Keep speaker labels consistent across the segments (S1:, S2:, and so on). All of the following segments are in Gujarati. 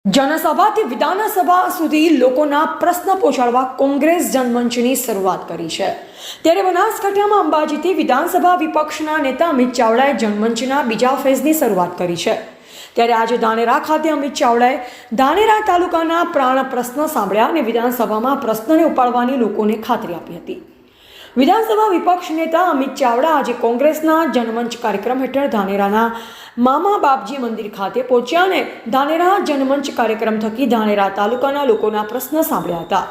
S1: જનસભાથી વિધાનસભા સુધી લોકોના પ્રશ્ન પહોંચાડવા કોંગ્રેસ જનમંચની શરૂઆત કરી છે। ત્યારે બનાસકાંઠામાં અંબાજીથી વિધાનસભા વિપક્ષના નેતા અમિત ચાવડાએ જનમંચના બીજા ફેઝની શરૂઆત કરી છે। ત્યારે આજે ધાનેરા ખાતે અમિત ચાવડાએ ધાનેરા તાલુકાના પ્રાણ પ્રશ્ન સાંભળ્યા અને વિધાનસભામાં પ્રશ્નને ઉપાડવાની લોકોને ખાતરી આપી હતી। વિધાનસભા વિપક્ષ નેતા અમિત ચાવડા આજે કોંગ્રેસના જનમંચ કાર્યક્રમ હેઠળ ધાનેરાના મામા બાપજી મંદિર ખાતે પહોંચ્યા અને ધાનેરા જનમંચ કાર્યક્રમ થકી ધાનેરા તાલુકાના લોકોના પ્રશ્ન સાંભળ્યા હતા।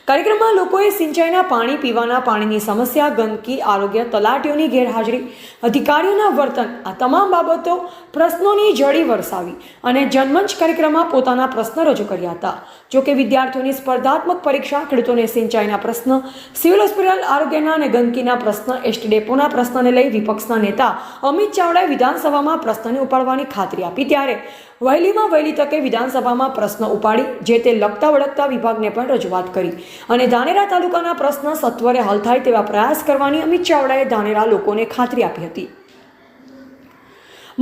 S1: કાર્યક્રમમાં લોકોએ સિંચાઈના પાણી, પીવાના પાણીની સમસ્યા, ગંદકી, આરોગ્ય, તલાટીઓની ગેરહાજરી, અધિકારીઓના વર્તન આ તમામ બાબતો પ્રશ્નોની જડી વરસાવી અને જનમંચ કાર્યક્રમમાં પોતાના પ્રશ્ન રજૂ કર્યા હતા। જોકે વિદ્યાર્થીઓની સ્પર્ધાત્મક પરીક્ષા, ખેડૂતોને સિંચાઈના પ્રશ્ન, સિવિલ હોસ્પિટલ, આરોગ્યના અને ગંદકીના પ્રશ્ન, એસટી ડેપોના પ્રશ્નને લઈ વિપક્ષના નેતા અમિત ચાવડાએ વિધાનસભામાં પ્રશ્નને ઉપાડવાની ખાતરી આપી। ત્યારે વહેલીમાં વહેલી તકે વિધાનસભામાં પ્રશ્ન ઉપાડી જે તે લગતા વળગતા વિભાગને પણ રજૂઆત કરી અને ધાનેરા તાલુકાના પ્રશ્ન સત્વરે હલ થાય તેવા પ્રયાસ કરવાની અમિત ચાવડાએ ધાનેરા લોકોને ખાતરી આપી હતી।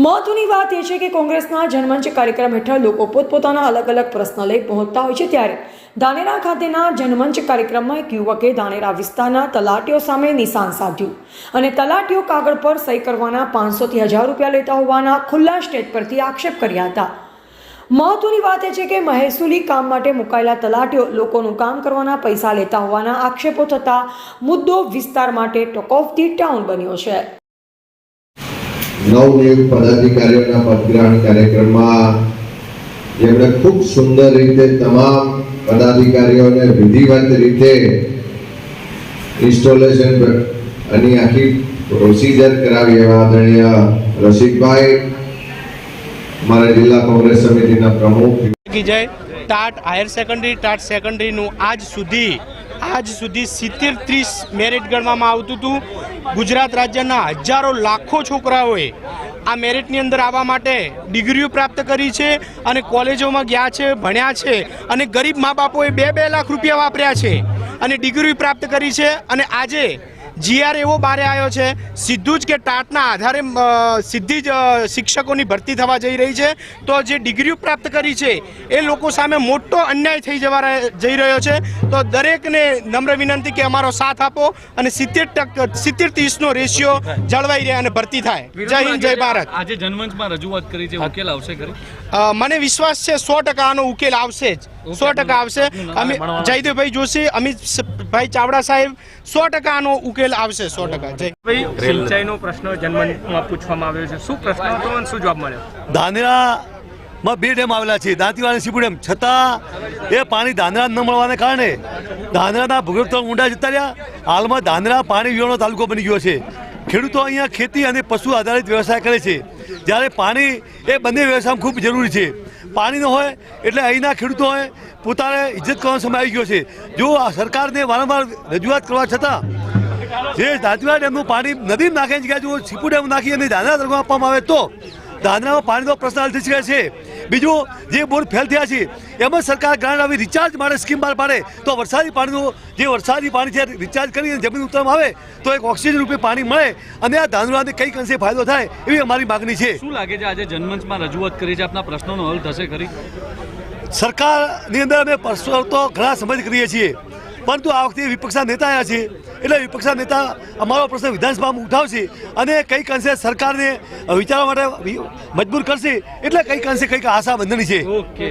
S1: મહત્વની વાત એ છે કે કોંગ્રેસના જનમંચ કાર્યક્રમ હેઠળ લોકો પોતપોતાના અલગ અલગ પ્રશ્ન લઈ પહોંચતા હોય છે। ત્યારે ધાનેરા ખાતેના જનમંચ કાર્યક્રમમાં એક યુવકે ધાનેરા વિસ્તારના તલાટીઓ સામે નિશાન સાધ્યું અને તલાટીઓ કાગળ પર સહી કરવાના 500 થી 1000 રૂપિયા લેતા હોવાના ખુલ્લા સ્ટેજ પરથી આક્ષેપ કર્યા હતા। મહત્વની વાત એ છે કે મહેસૂલી કામ માટે મુકાયેલા તલાટીઓ લોકોનું કામ કરવાના પૈસા લેતા હોવાના આક્ષેપો થતા મુદ્દો વિસ્તાર માટે ટોક ઓફ ધી ટાઉન બન્યો છે।
S2: નવનિયુક્ત પદાધિકારીઓના પદગ્રહણ કાર્યક્રમમાં જેમણે ખૂબ સુંદર રીતે તમામ પદાધિકારીઓને વિધિવત રીતે ઇન્સ્ટોલેશન અને આખી પ્રોસિજર કરાવી એવા આદરણીય રસિકભાઈ, અમારા જિલ્લા કોંગ્રેસ સમિતિના પ્રમુખ
S3: જય ટાટ હાયર સેકન્ડરી, ટાટ સેકન્ડરીનું આજ સુધી 70-30 મેરિટ ગણવામાં આવતું હતું। ગુજરાત રાજ્યના હજારો લાખો છોકરાઓએ આ મેરિટની અંદર આવવા માટે ડિગ્રીઓ પ્રાપ્ત કરી છે અને કોલેજોમાં ગયા છે, ભણ્યા છે અને ગરીબ મા બાપોએ 2-2 લાખ રૂપિયા વાપર્યા છે અને ડિગ્રી પ્રાપ્ત કરી છે। અને આજે જીઆર એવો બારે આવ્યો છે સીધું જ કે ટાટના આધારે સીધી જ શિક્ષકોની ભરતી થવા જઈ રહી છે। તો જે ડિગ્રીઓ પ્રાપ્ત કરી છે એ લોકો સામે મોટો અન્યાય થઈ જઈ રહ્યો છે। તો દરેકને નમ્ર વિનંતી કે અમારો સાથ આપો અને 70-30નો રેશિયો જળવાઈ રહે અને ભરતી થાય। જય હિન્દ, જય ભારત।
S4: આજે જનમંચમાં રજૂઆત કરી છે, ઉકેલ આવશે ખરી?
S3: મને વિશ્વાસ છે 100% આનો ઉકેલ આવશે જ, 100% આવશે। અમે જયદેવભાઈ જોશી, અમિતભાઈ ચાવડા સાહેબ 100% આનો ઉકેલ આવશે, 100%। જય
S4: ભાઈ, સિંચાઈનો પ્રશ્ન જનમંચમાં પૂછવામાં આવ્યો છે, શું પ્રશ્ન હતો અને શું જવાબ મળ્યો?
S5: ધાનેરામાં 2 ડેમ આવેલા છે, દાંતીવાડા અને સીપુ ડેમ, છતાં એ પાણી ધાનેરા ન મળવાને કારણે ધાનેરાના ભૂગર્ભ તળ ઊંડા જતા રહ્યા। હાલમાં ધાનેરા પાણી વિહોણો તાલુકો બની ગયો છે। ખેડૂતો અહીંયા ખેતી અને પશુ આધારિત વ્યવસાય કરે છે, જ્યારે પાણી એ બંને વ્યવસાયમાં ખૂબ જરૂરી છે। પાણી ન હોય એટલે અહીંના ખેડૂતોએ પોતાને ઇજ્જત કરવાનો સમય આવી ગયો છે। જો આ સરકારને વારંવાર રજૂઆત કરવા છતાં જે દાંતીવાડા ડેમનું પાણી નદીમાં નાખીને જગ્યાએ જો સીપુ ડેમ નાખી અને ધાનેરા તાલુકામાં આપવામાં આવે તો ધાનેરામાં પાણીનો પ્રશ્ન હલ થઈ શકે છે। બીજું, જે બોર ફેલ થયા છે એમાં સરકાર ગ્રાન્ટ આવી રિચાર્જ માટે સ્કીમ બહાર પાડે તો વરસાદી પાણી છે રિચાર્જ કરીને જમીન ઉતારવામાં આવે તો એક ઓક્સિજન રૂપે પાણી મળે અને આ ધાનેરાને કંઈક અંશે ફાયદો થાય એવી અમારી માગણી છે।
S4: શું લાગે છે આજે જનમંચમાં રજૂઆત કરી છે, આપના પ્રશ્નોનો હલ થશે ખરી?
S5: સરકારની અંદર અમે પ્રશ્નો તો ઘણા સમજ કરીએ છીએ, પરંતુ આ વખતે વિપક્ષના નેતા આવ્યા છે એટલે વિપક્ષના નેતા અમારો પ્રશ્ન વિધાનસભામાં ઉઠાવશે અને કંઈક અંશે સરકારને વિચારવા માટે મજબૂર કરશે, એટલે કંઈક અંશે કંઈક આશા બંધની છે।
S4: ઓકે।